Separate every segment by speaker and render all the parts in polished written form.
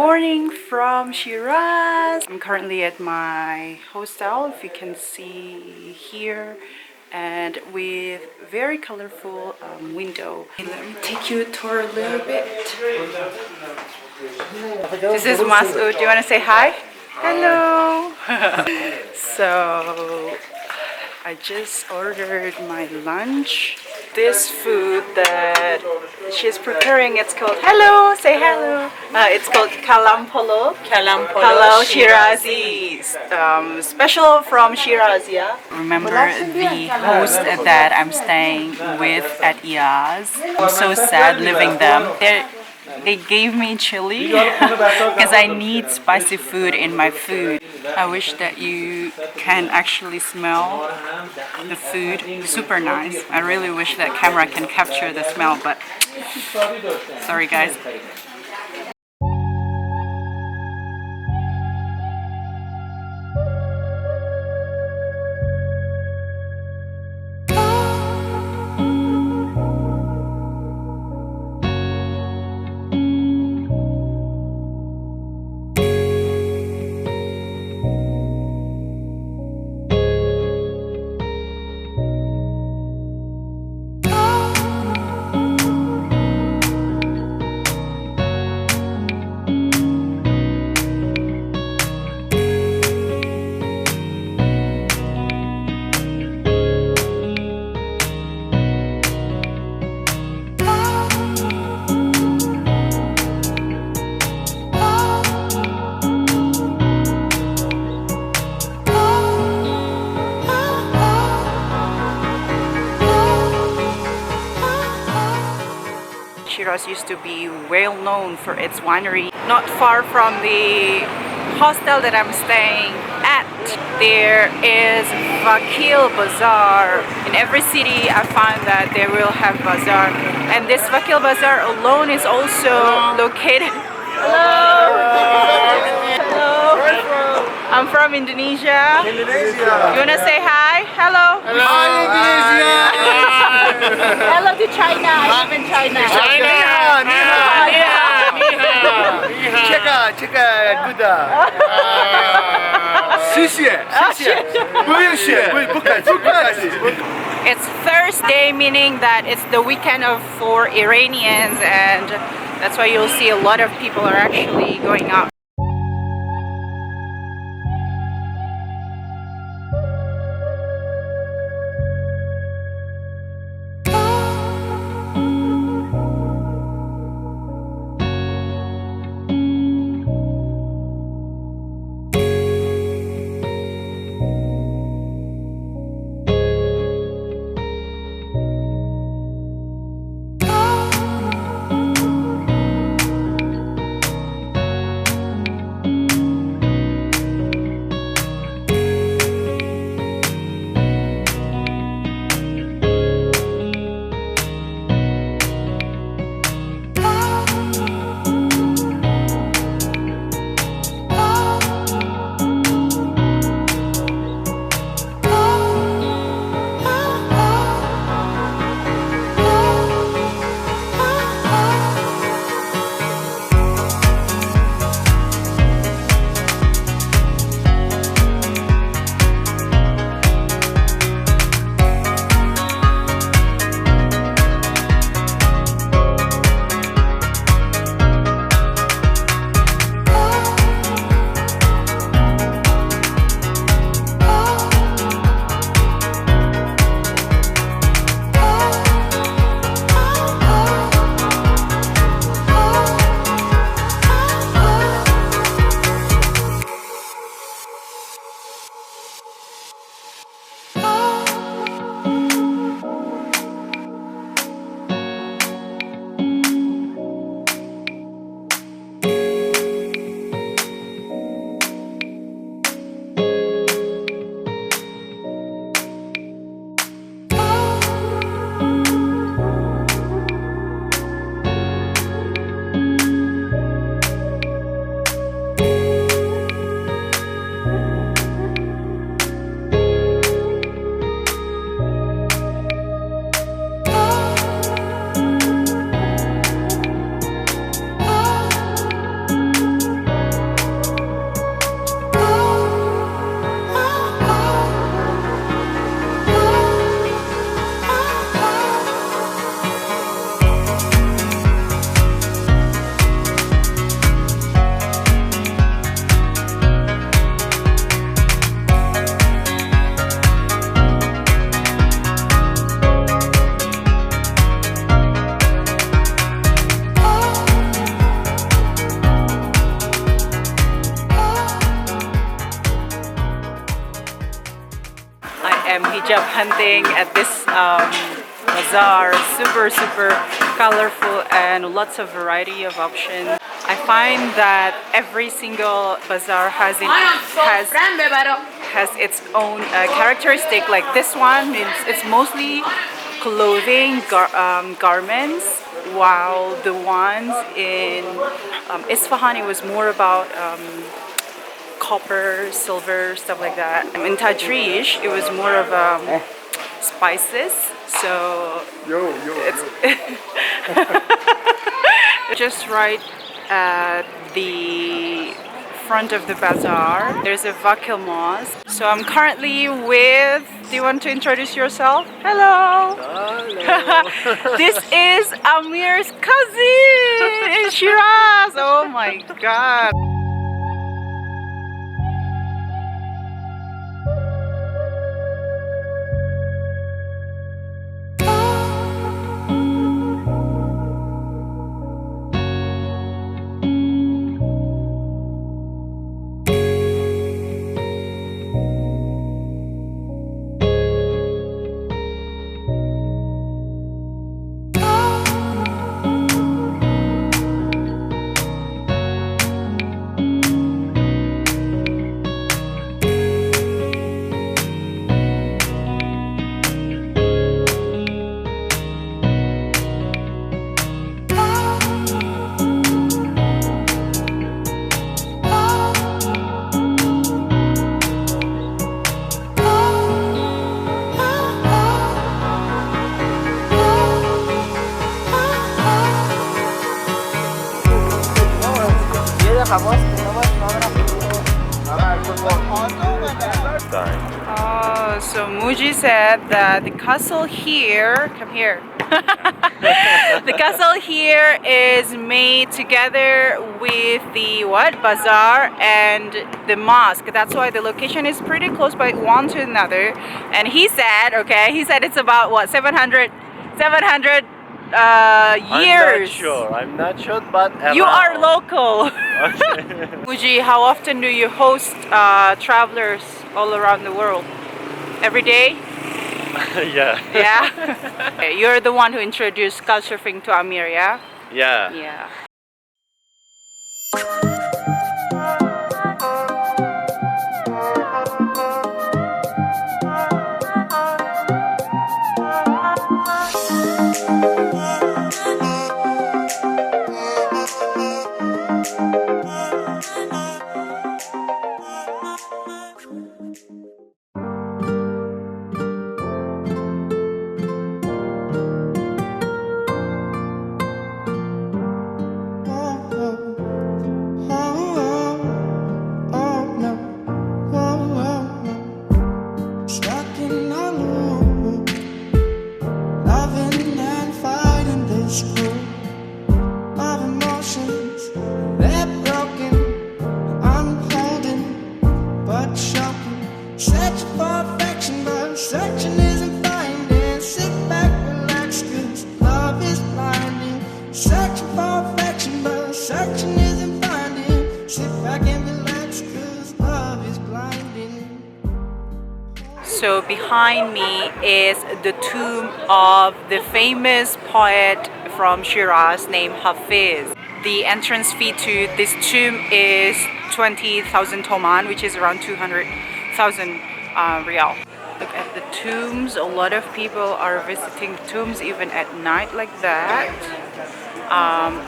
Speaker 1: morning from Shiraz. I'm currently at my hostel, if you can see here, and with very colorful window. Let me take you a tour a little bit. This is Masoud. Do you want to say hi? Hello. So I just ordered my lunch. This food that she's preparing, it's called, hello, say hello. It's called kalampolo. Kalampolo Shirazi. Special from Shiraz, yeah? Remember the host that I'm staying with at Iyaz. I'm so sad leaving them. They gave me chili because I need spicy food in my food. I wish that you can actually smell the food. Super nice. I really wish that camera can capture the smell, but sorry guys. Shiraz used to be well known for its winery. Not far from the hostel that I'm staying at, there is Vakil Bazaar. In every city I find that they will have bazaar. And this Vakil Bazaar alone is also located... Hello! Hello! I'm from Indonesia. You wanna say hi? Hello!
Speaker 2: Hi Indonesia!
Speaker 1: Hello to China. I live in China.
Speaker 2: China! Chika, Buddha.
Speaker 1: It's Thursday, meaning that it's the weekend for Iranians, and that's why you'll see a lot of people are actually going out. am hijab hunting at this bazaar. Super colorful and lots of variety of options. I find that every single bazaar has its own characteristic. Like this one, it's mostly clothing, garments, while the ones in Isfahan, it was more about copper, silver, stuff like that. In Tajrish, it was more of spices. So it's just right at the front of the bazaar. There's a Vakil mosque. So I'm currently with. Do you want to introduce yourself? Hello. Hello. This is Amir's cousin in Shiraz. Oh my God. Oh, so Muji said that the castle here, come here. The castle here is made together with the bazaar and the mosque. That's why the location is pretty close by one to another. And he said it's about 700 years.
Speaker 3: I'm not sure, but
Speaker 1: you are local.
Speaker 3: Okay.
Speaker 1: Muji, how often do you host travelers all around the world? Every day?
Speaker 3: Yeah.
Speaker 1: Yeah? Okay, you're the one who introduced couchsurfing to Amir, yeah?
Speaker 3: Yeah.
Speaker 1: Yeah. So behind me is the tomb of the famous poet from Shiraz named Hafiz. The entrance fee to this tomb is 20,000 toman, which is around 200,000 rial. Look at the tombs. A lot of people are visiting tombs even at night like that.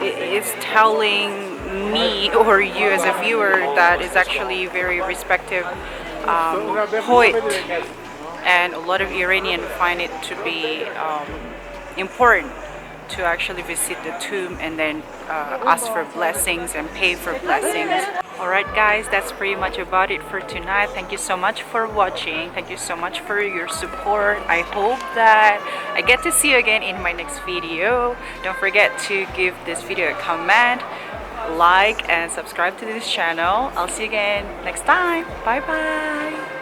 Speaker 1: It is telling me or you as a viewer that is actually very respected poet, and a lot of Iranians find it to be important to actually visit the tomb and then ask for blessings and pay for blessings. Alright guys, that's pretty much about it for tonight. Thank you so much for watching. Thank you so much for your support. I hope that I get to see you again in my next video. Don't forget to give this video a comment, like and subscribe to this channel. I'll see you again next time. Bye bye.